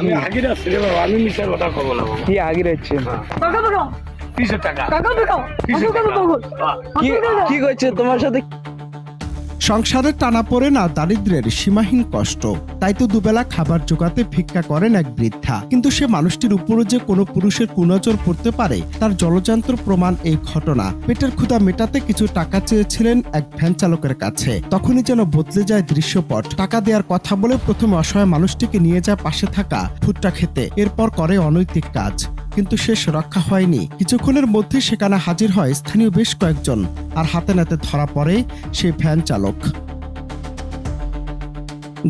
আমি আগের আসছি রে বাবা, আমি মিশার কথা কব না বাবা। কি আগির হচ্ছে কিসের টাকা? কিসের টাকা? কি কি করছে তোমার সাথে? সংসারের টানাপোড়েন আর দারিদ্র্যের সীমাহীন কষ্ট, তাই তো দুবেলা খাবার জোগাতে ভিক্ষা করেন এক বৃদ্ধা। কিন্তু সে মানুষটির উপরে যে কোনো পুরুষের কুনজর পড়তে পারে তার জলজান্ত প্রমাণ এই ঘটনা। পেটের ক্ষুধা মেটাতে কিছু টাকা চেয়েছিলেন এক ভ্যান চালকের কাছে, তখনই যেন বদলে যায় দৃশ্যপট। টাকা দেওয়ার কথা বলে প্রথমে অসহায় মানুষটিকে নিয়ে যায় পাশে থাকা ভুট্টা খেতে, এরপর করে অনৈতিক কাজ। কিন্তু শেষ রক্ষা হয়নি। কিছুক্ষণের মধ্যে সেখানে হাজির হয় স্থানীয় বেশ কয়েকজন, আর হাতে নাতে ধরা পড়ে সেই ভ্যান চালক।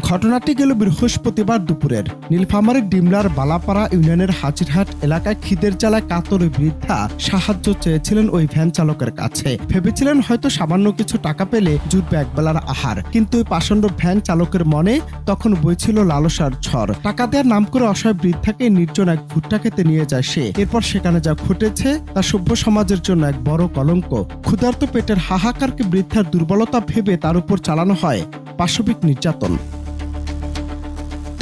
ঘটনাটি গেল বৃহস্পতিবার দুপুরের। নীলফামারীর ডিমলার বালাপাড়া ইউনিয়নের হাজিরহাট এলাকায় খিদের জ্বালায় কাতর ওই বৃদ্ধা সাহায্য চেয়েছিলেন ওই ভ্যান চালকের কাছে। ভেবেছিলেন হয়তো সামান্য কিছু টাকা পেলে জুটবে একবেলার আহার, কিন্তু ওই পাষণ্ড ভ্যান চালকের মনে তখন বইছিল লালসার ঝড়। টাকা দেওয়ার নাম করে অসহায় বৃদ্ধাকে নির্জন এক ভুট্টা খেতে নিয়ে যায় সে। এরপর সেখানে যা ঘটেছে তা সভ্য সমাজের জন্য এক বড় কলঙ্ক। ক্ষুধার্ত পেটের হাহাকারকে বৃদ্ধার দুর্বলতা ভেবে তার উপর চালানো হয় পাশবিক নির্যাতন।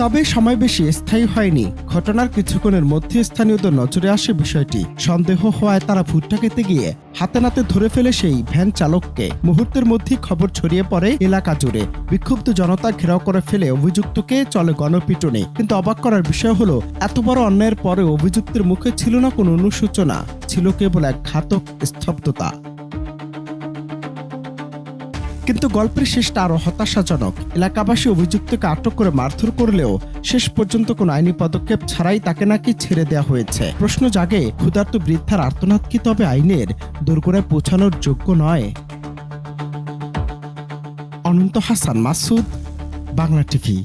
তবে সময় বেশি স্থায়ী হয়নি। ঘটনার কিছুক্ষণের মধ্যে স্থানীয়দের নজরে আসে বিষয়টি। সন্দেহ হওয়ায় তারা ভুট্টা খেতে গিয়ে হাতে নাতে ধরে ফেলে সেই ভ্যান চালককে। মুহূর্তের মধ্যেই খবর ছড়িয়ে পড়ে এলাকা জুড়ে। বিক্ষুব্ধ জনতা ঘেরাও করে ফেলে অভিযুক্তকে, চলে গণপিটুনি। কিন্তু অবাক করার বিষয় হলো, এত বড় অন্যায়ের পরে অভিযুক্তের মুখে ছিল না কোনো অনুশোচনা, ছিল কেবল এক ঘাতক স্তব্ধতা। কিন্তু গল্পের শেষটা আরো হতাশাজনক। এলাকাবাসী অভিযুক্তকে আটক করে মারধর করলেও শেষ পর্যন্ত কোনো আইনি পদক্ষেপ ছাড়াই তাকে নাকি ছেড়ে দেওয়া হয়েছে। প্রশ্ন জাগে, ক্ষুধার্ত বৃদ্ধার আর্তনাদ কি তবে আইনের দোরগোড়ায় পৌঁছানোর যোগ্য নয়? অনন্ত হাসান মাসুদ, বাংলা টিভি।